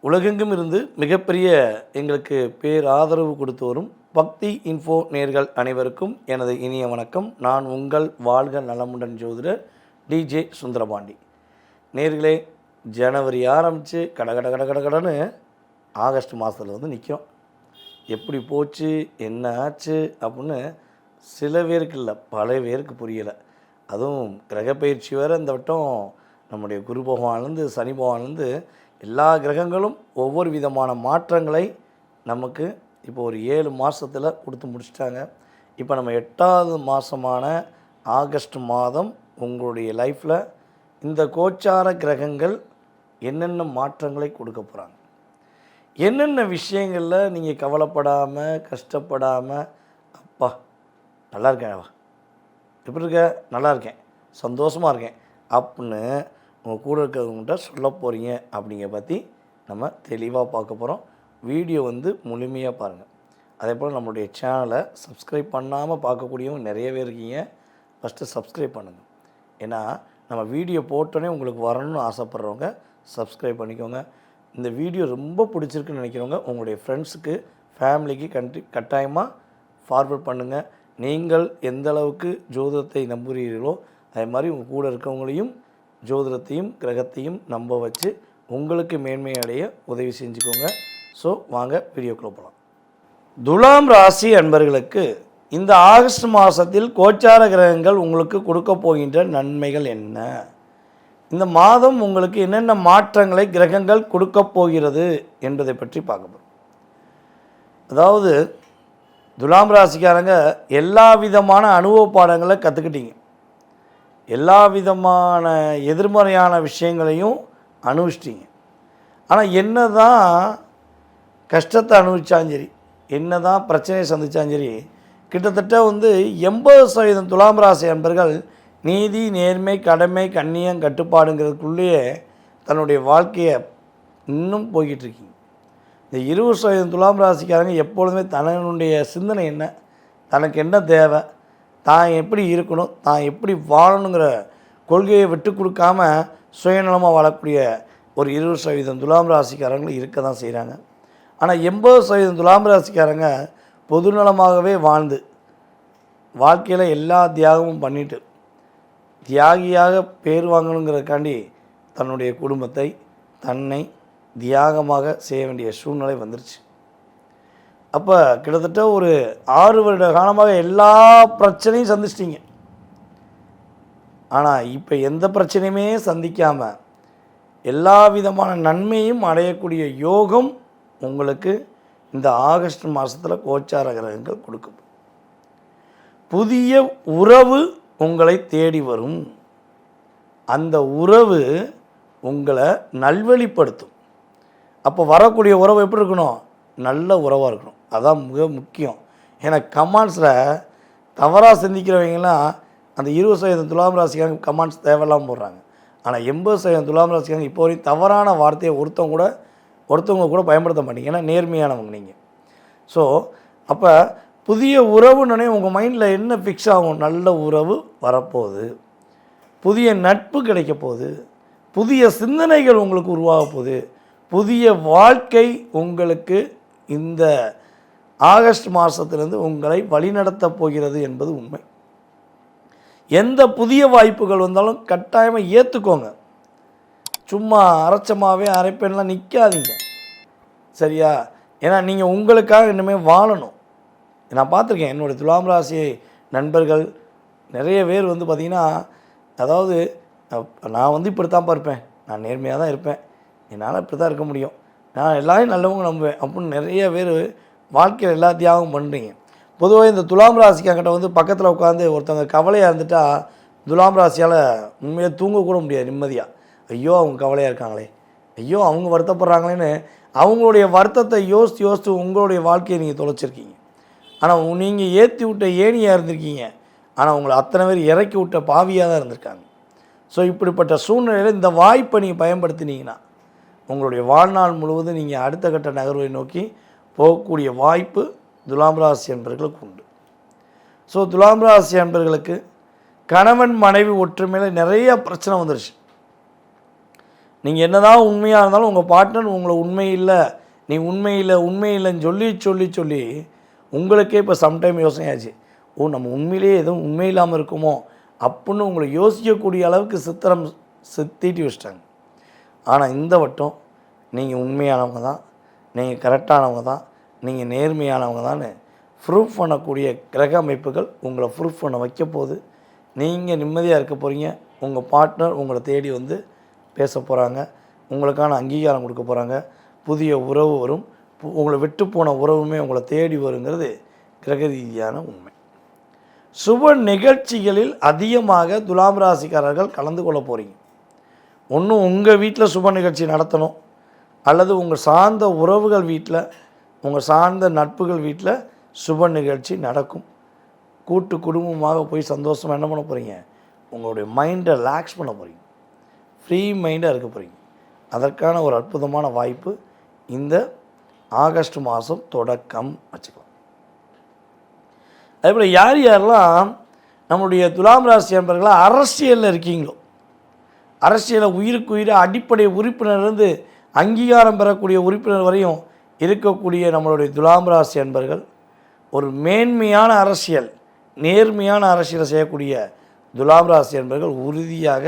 உலகெங்கும் இருந்து மிகப்பெரிய எங்களுக்கு பேராதரவு கொடுத்து வரும் பக்தி இன்ஃபோ நேர்கள் அனைவருக்கும் எனது இனிய வணக்கம். நான் உங்கள் வாழ்க நலமுடன் ஜோதிடர் டிஜே சுந்தரபாண்டி. நேர்களே, ஜனவரி ஆரம்பித்து கடன்னு ஆகஸ்ட் மாதத்தில் வந்து நிற்கும். எப்படி போச்சு, என்ன ஆச்சு அப்படின்னு சில பேருக்கு இல்லை, பல பேருக்கு புரியலை. அதுவும் கிரகப்பயிற்சி வேறு இந்த வட்டம் நம்முடைய குரு பகவான்லேருந்து சனி பகவான்லேருந்து எல்லா கிரகங்களும் ஒவ்வொரு விதமான மாற்றங்களை நமக்கு இப்போ ஒரு 7 மாதத்தில் கொடுத்து முடிச்சிட்டாங்க. இப்போ நம்ம 8வது மாதமான ஆகஸ்ட் மாதம் உங்களுடைய லைஃப்பில் இந்த கோச்சார கிரகங்கள் என்னென்ன மாற்றங்களை கொடுக்க போகிறாங்க, என்னென்ன விஷயங்களில் நீங்கள் கவலைப்படாமல் கஷ்டப்படாமல் அப்பா நல்லா இருக்கேன், எப்படி இருக்க, நல்லா இருக்கேன், சந்தோஷமாக இருக்கேன் அப்படின்னு உங்கள் கூட இருக்கிறவங்கள்ட்ட சொல்ல போகிறீங்க அப்படிங்கிற பற்றி நம்ம தெளிவாக பார்க்க போகிறோம். வீடியோ வந்து முழுமையாக பாருங்கள். அதே போல் நம்மளுடைய சேனலை சப்ஸ்கிரைப் பண்ணாமல் பார்க்கக்கூடியவங்க நிறைய பேர் இருக்கீங்க. ஃபஸ்ட்டு சப்ஸ்கிரைப் பண்ணுங்கள். ஏன்னா நம்ம வீடியோ போட்டோன்னே உங்களுக்கு வரணும்னு ஆசைப்பட்றவங்க சப்ஸ்கிரைப் பண்ணிக்கோங்க. இந்த வீடியோ ரொம்ப பிடிச்சிருக்குன்னு நினைக்கிறவங்க உங்களுடைய ஃப்ரெண்ட்ஸுக்கு ஃபேமிலிக்கு கட்டாயமாக ஃபார்வர்ட் பண்ணுங்கள். நீங்கள் எந்த அளவுக்கு ஜோதிடத்தை நம்புகிறீர்களோ அதே மாதிரி உங்கள் கூட இருக்கவங்களையும் ஜோதிடத்தையும் கிரகத்தையும் நம்ப வச்சு உங்களுக்கு மேன்மை அடைய உதவி செஞ்சுக்கோங்க. ஸோ வாங்க வீடியோக்குள்ளே போகலாம். துலாம் ராசி அன்பர்களுக்கு இந்த ஆகஸ்ட் மாதத்தில் கோச்சார கிரகங்கள் உங்களுக்கு கொடுக்க போகின்ற நன்மைகள் என்ன, இந்த மாதம் உங்களுக்கு என்னென்ன மாற்றங்களை கிரகங்கள் கொடுக்க போகிறது என்பதை பற்றி பார்க்க போகிறோம். அதாவது துலாம் ராசிக்காரங்க எல்லா விதமான அனுபவ பாடங்களை கற்றுக்கிட்டீங்க, எல்லா விதமான எதிர்மறையான விஷயங்களையும் அனுபவிச்சிட்டிங்க. ஆனால் என்ன தான் கஷ்டத்தை அனுபவிச்சாலும் சரி, என்ன தான் பிரச்சனையை சந்தித்தாலும் சரி, கிட்டத்தட்ட வந்து 80% துலாம் ராசி அன்பர்கள் நீதி, நேர்மை, கடமை, கண்ணியம், கட்டுப்பாடுங்கிறதுக்குள்ளேயே தன்னுடைய வாழ்க்கையை இன்னும் போய்கிட்டு இருக்கீங்க. இந்த 20% துலாம் ராசிக்காரங்க எப்பொழுதுமே தன்னுடைய சிந்தனை என்ன, தனக்கு என்ன தேவை, தான் எப்படி இருக்கணும், தான் எப்படி வாழணுங்கிற கொள்கையை விட்டு கொடுக்காம சுயநலமாக வாழக்கூடிய ஒரு 20% துலாம் ராசிக்காரங்களும் இருக்க தான் செய்கிறாங்க. ஆனால் 80% துலாம் ராசிக்காரங்க பொதுநலமாகவே வாழ்ந்து வாழ்க்கையில் எல்லா தியாகமும் பண்ணிட்டு தியாகியாக பேர் வாங்கணுங்கிறதுக்காண்டி தன்னுடைய குடும்பத்தை தன்னை தியாகமாக செய்ய வேண்டிய சூழ்நிலை வந்துருச்சு. அப்போ கிட்டத்தட்ட ஒரு 6 வருட காலமாக எல்லா பிரச்சனையும் சந்திச்சிட்டிங்க. ஆனால் இப்போ எந்த பிரச்சனையுமே சந்திக்காமல் எல்லா விதமான நன்மையும் அடையக்கூடிய யோகம் உங்களுக்கு இந்த ஆகஸ்ட் மாதத்தில் கோச்சார கிரகங்கள் கொடுக்கும். புதிய உறவு உங்களை தேடி வரும். அந்த உறவு உங்களை நல்வழிப்படுத்தும். அப்போ வரக்கூடிய உறவு எப்படி இருக்கணும், நல்ல உறவாக இருக்கணும். அதான் மிக முக்கியம். ஏன்னா கமாண்ட்ஸில் தவறாக சிந்திக்கிறவங்கலாம் அந்த 20% துலாம் ராசிக்காரங்க கமாண்ட்ஸ் தேவையில்லாமல் போடுறாங்க. ஆனால் 80% துலாம் ராசிக்காரங்க இப்போ வரைக்கும் தவறான வார்த்தையை ஒருத்தவங்க கூட பயன்படுத்த மாட்டீங்க. ஏன்னா நேர்மையானவங்க நீங்கள். ஸோ அப்போ புதிய உறவுன்னே உங்கள் மைண்டில் என்ன ஃபிக்ஸ் ஆகும், நல்ல உறவு வரப்போகுது, புதிய நட்பு கிடைக்க போகுது, புதிய சிந்தனைகள் உங்களுக்கு உருவாக போகுது, புதிய வாழ்க்கை உங்களுக்கு இந்த ஆகஸ்ட் மாதத்திலிருந்து உங்களை வழிநடத்தப் போகிறது என்பது உண்மை. எந்த புதிய வாய்ப்புகள் வந்தாலும் கட்டாயமாக ஏற்றுக்கோங்க. சும்மா அரைச்சமாகவே அரைப்பேன்லாம் நிற்காதீங்க, சரியா? ஏன்னா நீங்கள் உங்களுக்காக இனிமேல் வாழணும். நான் பார்த்துருக்கேன், என்னுடைய துலாம் ராசி நண்பர்கள் நிறைய பேர் வந்து பார்த்திங்கன்னா, அதாவது நான் வந்து இப்படி தான் இருப்பேன், நான் நேர்மையாக தான் இருப்பேன், என்னால் இப்படி தான் இருக்க முடியும், நான் எல்லாரையும் நல்லவங்க நம்புவேன் அப்படின்னு நிறைய பேர் வாழ்க்கையில் எல்லா தியாகம் பண்ணுறீங்க. பொதுவாக இந்த துலாம் ராசிக்காங்கிட்ட வந்து பக்கத்தில் உட்காந்து ஒருத்தவங்க கவலையாக இருந்துட்டால் துலாம் ராசியால் உண்மையாக தூங்கக்கூட முடியாது நிம்மதியாக. ஐயோ அவங்க கவலையாக இருக்காங்களே, ஐயோ அவங்க வருத்தப்படுறாங்களேன்னு அவங்களுடைய வருத்தத்தை யோசித்து உங்களுடைய வாழ்க்கையை நீங்கள் தொலைச்சிருக்கீங்க. ஆனால் நீங்கள் ஏற்றி விட்ட ஏணியாக இருந்திருக்கீங்க, ஆனால் உங்களை அத்தனை பேர் இறக்கி விட்ட பாவியாக தான் இருந்திருக்காங்க. ஸோ இப்படிப்பட்ட சூழ்நிலையில் இந்த வாய்ப்பை நீங்கள் பயன்படுத்தினீங்கன்னா உங்களுடைய வாழ்நாள் முழுவதும் நீங்கள் அடுத்த கட்ட நகர்வை நோக்கி போகக்கூடிய வாய்ப்பு துலாம் ராசி அன்பர்களுக்கு உண்டு. ஸோ துலாம் ராசி அன்பர்களுக்கு கணவன் மனைவி ஒற்றுமையில் நிறைய பிரச்சனை வந்துருச்சு. நீங்கள் என்ன தான் உண்மையாக இருந்தாலும் உங்கள் பார்ட்னர் உங்களை உண்மை இல்லை, நீ உண்மை இல்லை உண்மை இல்லைன்னு சொல்லி சொல்லி சொல்லி உங்களுக்கே இப்போ சம்டைம் யோசனையாச்சு, ஓ நம்ம உண்மையிலேயே எதுவும் உண்மை இல்லாமல் இருக்குமோ அப்படின்னு உங்களை யோசிக்கக்கூடிய அளவுக்கு சித்திரம் தீட்டி வச்சிட்டாங்க. ஆனால் இந்த வட்டம் நீங்கள் உண்மையானவங்க தான், நீங்கள் கரெக்டானவங்க தான், நீங்கள் நேர்மையானவங்க தான் ப்ரூஃப் பண்ணக்கூடிய கிரக அமைப்புகள் உங்களை ப்ரூஃப் பண்ண வைக்க போகுது. நீங்கள் நிம்மதியாக இருக்க போகிறீங்க. உங்கள் பார்ட்னர் உங்களை தேடி வந்து பேச போகிறாங்க, உங்களுக்கான அங்கீகாரம் கொடுக்க போகிறாங்க, புதிய உறவு வரும், உங்களை விட்டு போன உறவுமே உங்களை தேடி வருங்கிறது கிரக ரீதியான உண்மை. சுப நிகழ்ச்சிகளில் அதிகமாக துலாம் ராசிக்காரர்கள் கலந்து கொள்ள போகிறீங்க. ஒன்றும் உங்கள் வீட்டில் சுப நிகழ்ச்சி நடத்தணும், அல்லது உங்கள் சார்ந்த உறவுகள் வீட்டில், உங்கள் சார்ந்த நட்புகள் வீட்டில் சுப நிகழ்ச்சி நடக்கும். கூட்டு குடும்பமாக போய் சந்தோஷமாக என்ன பண்ண போகிறீங்க, உங்களுடைய மைண்டை ரிலாக்ஸ் பண்ண போகிறீங்க, ஃப்ரீ மைண்டாக இருக்க போகிறீங்க. அதற்கான ஒரு அற்புதமான வாய்ப்பு இந்த ஆகஸ்ட் மாதம் தொடக்கம் வச்சுக்கலாம். அதேபோல் யார் யாரெல்லாம் நம்முடைய துலாம் ராசி நண்பர்களாக அரசியலில் இருக்கீங்களோ, அரசியலில் உயிருக்கு உயிரை அடிப்படை உறுப்பினர்லேருந்து அங்கீகாரம் பெறக்கூடிய உறுப்பினர் வரையும் இருக்கக்கூடிய நம்மளுடைய துலாம் ராசி அன்பர்கள், ஒரு மேன்மையான அரசியல், நேர்மையான அரசியலை செய்யக்கூடிய துலாம் ராசி அன்பர்கள் உறுதியாக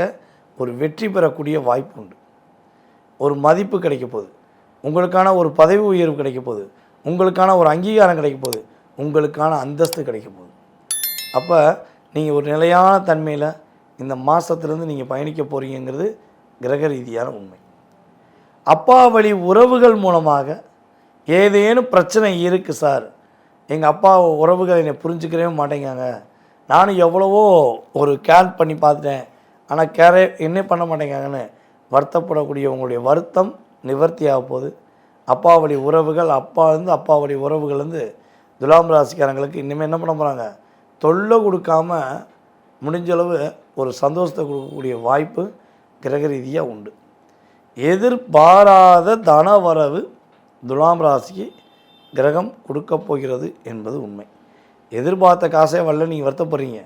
ஒரு வெற்றி பெறக்கூடிய வாய்ப்பு உண்டு. ஒரு மதிப்பு கிடைக்க போகுது, உங்களுக்கான ஒரு பதவி உயர்வு கிடைக்க போகுது, உங்களுக்கான ஒரு அங்கீகாரம் கிடைக்க போகுது, உங்களுக்கான அந்தஸ்து கிடைக்க போகுது. அப்போ நீங்கள் ஒரு நிலையான தன்மையில் இந்த மாதத்துலேருந்து நீங்கள் பயணிக்க போகிறீங்கிறது கிரக ரீதியான உண்மை. அப்பா வழி உறவுகள் மூலமாக ஏதேனும் பிரச்சனை இருக்குது சார், எங்கள் அப்பா உறவுகள் என்னை புரிஞ்சுக்கவே மாட்டேங்காங்க, நானும் எவ்வளவோ ஒரு கேர் பண்ணி பார்த்துட்டேன், ஆனால் என்ன பண்ண மாட்டேங்காங்கன்னு வருத்தப்படக்கூடிய உங்களுடைய வருத்தம் நிவர்த்தி ஆக போகுது. அப்பா வழி உறவுகள், அப்பா வழி உறவுகள் துலாம் ராசிக்காரங்களுக்கு இனிமேல் என்ன பண்ண போகிறாங்க, தொல்லை கொடுக்காம முடிஞ்சளவு ஒரு சந்தோஷத்தை கொடுக்கக்கூடிய வாய்ப்பு கிரக ரீதியாக உண்டு. எதிர்பாராத தனவரவு துலாம் ராசிக்கு கிரகம் கொடுக்க போகிறது என்பது உண்மை. எதிர்பார்த்த காசே வரல, நீங்கள் வருத்தப்படுறீங்க.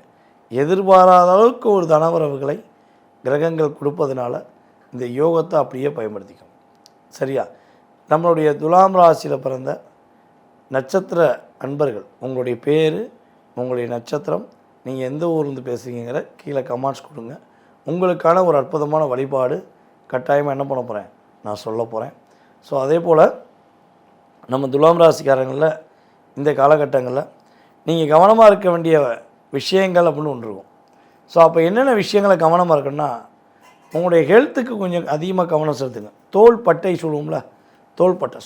எதிர்பாராத அளவுக்கு ஒரு தனவரவுகளை கிரகங்கள் கொடுப்பதனால இந்த யோகத்தை அப்படியே பயன்படுத்திக்கணும். சரியா? நம்மளுடைய துலாம் ராசியில் பிறந்த நட்சத்திர அன்பர்கள், உங்களுடைய பேர், உங்களுடைய நட்சத்திரம், நீங்கள் எந்த ஊர்லேருந்து பேசுகிறீங்கிற கீழே கமெண்ட்ஸ் கொடுங்க. உங்களுக்கான ஒரு அற்புதமான வழிபாடு கட்டாயமாக என்ன பண்ண போகிறேன், நான் சொல்ல போகிறேன். ஸோ அதே போல் நம்ம துலாம் ராசிக்காரங்களில் இந்த காலகட்டங்களில் நீங்கள் கவனமாக இருக்க வேண்டிய விஷயங்கள் அப்படின்னு ஒன்று இருக்கும். ஸோ அப்போ என்னென்ன விஷயங்களை கவனமாக இருக்குன்னா, உங்களுடைய ஹெல்த்துக்கு கொஞ்சம் அதிகமாக கவனம் செலுத்துங்க. தோள்பட்டை சொல்லுவோம்ல, தோள்பட்டை,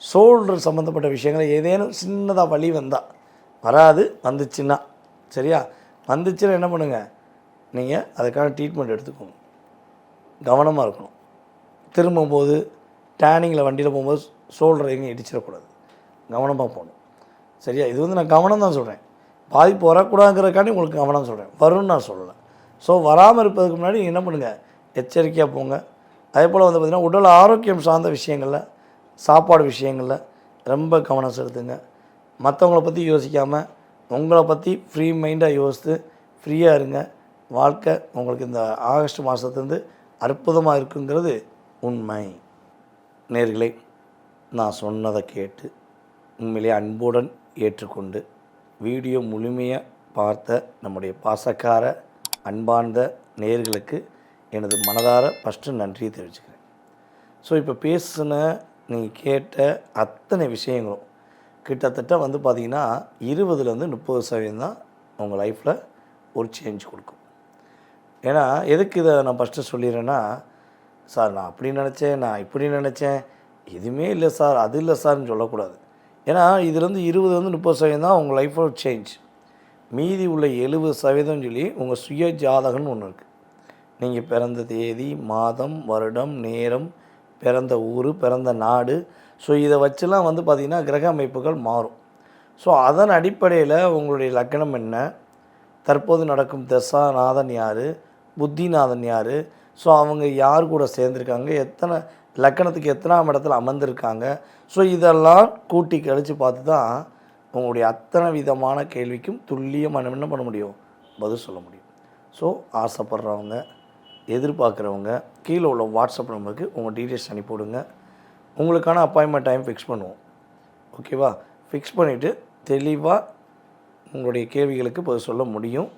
ஷோல்டர் சம்மந்தப்பட்ட விஷயங்களை ஏதேனும் சின்னதாக வலி வந்தால், வராது வந்துச்சுன்னா, சரியா, வந்துச்சுன்னா என்ன பண்ணுங்கள், நீங்கள் அதுக்கான ட்ரீட்மெண்ட் எடுத்துக்கோங்க. கவனமாக இருக்கணும். திரும்பும்போது டேனிங்கில் வண்டியில் போகும்போது ஷோல்டரை எங்கேயும் இடிச்சிடக்கூடாது, கவனமாக போகணும். சரியா? இது நான் கவனம் தான் சொல்கிறேன், பாதிப்பு வரக்கூடாதுங்கிறதுக்காண்டி உங்களுக்கு கவனம் சொல்கிறேன், வரும்னு நான் சொல்லலை. ஸோ வராமல் இருப்பதுக்கு முன்னாடி என்ன பண்ணுங்கள், எச்சரிக்கையாக போங்க. அதே போல் பார்த்திங்கன்னா உடல் ஆரோக்கியம் சார்ந்த விஷயங்களில், சாப்பாடு விஷயங்களில் ரொம்ப கவனம் செலுத்துங்க. மற்றவங்கள பற்றி யோசிக்காமல் உங்களை பற்றி ஃப்ரீ மைண்டாக யோசித்து ஃப்ரீயாக இருங்க. வாழ்க்கை உங்களுக்கு இந்த ஆகஸ்ட் மாதத்துலேருந்து அற்புதமாக இருக்குங்கிறது உண்மை. நேயர்களே, நான் சொன்னதை கேட்டு உண்மையிலே அன்புடன் ஏற்றுக்கொண்டு வீடியோ முழுமையாக பார்த்த நம்முடைய பாசக்கார அன்பார்ந்த நேயர்களுக்கு எனது மனதார ஃபஸ்ட்டு நன்றியை தெரிவிச்சுக்கிறேன். ஸோ இப்போ பேசின நீங்கள் கேட்ட அத்தனை விஷயங்களும் கிட்டத்தட்ட பார்த்திங்கன்னா 20-30% தான் உங்கள் லைஃப்பில் ஒரு சேஞ்ச் கொடுக்கும். ஏன்னா எதுக்கு இதை நான் ஃபஸ்ட்டு சொல்லிடுறேன்னா, சார் நான் அப்படி நினச்சேன், நான் இப்படி நினச்சேன், எதுவுமே இல்லை சார், அது இல்லை சார்னு சொல்லக்கூடாது. ஏன்னா இதுலேருந்து 20-30% தான் உங்கள் லைஃப்போட சேஞ்ச். மீதி உள்ள 70% சொல்லி உங்கள் சுய ஜாதகம்னு ஒன்று இருக்குது. நீங்கள் பிறந்த தேதி, மாதம், வருடம், நேரம், பிறந்த ஊர், பிறந்த நாடு, ஸோ இதை வச்சுலாம் பார்த்திங்கன்னா கிரக அமைப்புகள் மாறும். ஸோ அதன் அடிப்படையில் உங்களுடைய லக்னம் என்ன, தற்போது நடக்கும் தசாநாதன் யார், புத்திநாதன் யார், ஸோ அவங்க யார் கூட சேர்ந்துருக்காங்க, எத்தனை லக்கணத்துக்கு எத்தனாம் இடத்துல அமர்ந்திருக்காங்க, ஸோ இதெல்லாம் கூட்டி கழித்து பார்த்து தான் உங்களுடைய அத்தனை விதமான கேள்விக்கும் துல்லியமாக என்ன பண்ண முடியும், பதில் சொல்ல முடியும். ஸோ ஆசைப்படுறவங்க எதிர்பார்க்குறவங்க கீழே உள்ள வாட்ஸ்அப் நம்பருக்கு உங்கள் டீட்டெயில்ஸ் அனுப்பிவிடுங்க. உங்களுக்கான அப்பாயின்மெண்ட் டைம் ஃபிக்ஸ் பண்ணுவோம். ஓகேவா? ஃபிக்ஸ் பண்ணிவிட்டு தெளிவாக உங்களுடைய கேள்விகளுக்கு பதில் சொல்ல முடியும்.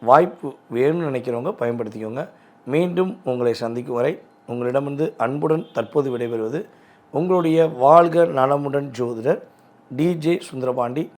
வாய்ப்பு வேணும்னு நினைக்கிறவங்க பயன்படுத்திக்கோங்க. மீண்டும் உங்களை சந்திக்கும் வரை உங்களிடமிருந்து அன்புடன் தற்போது விடைபெறுவது உங்களுடைய வாழ்க நலமுடன் ஜோதிடர் டிஜே சுந்தரபாண்டி.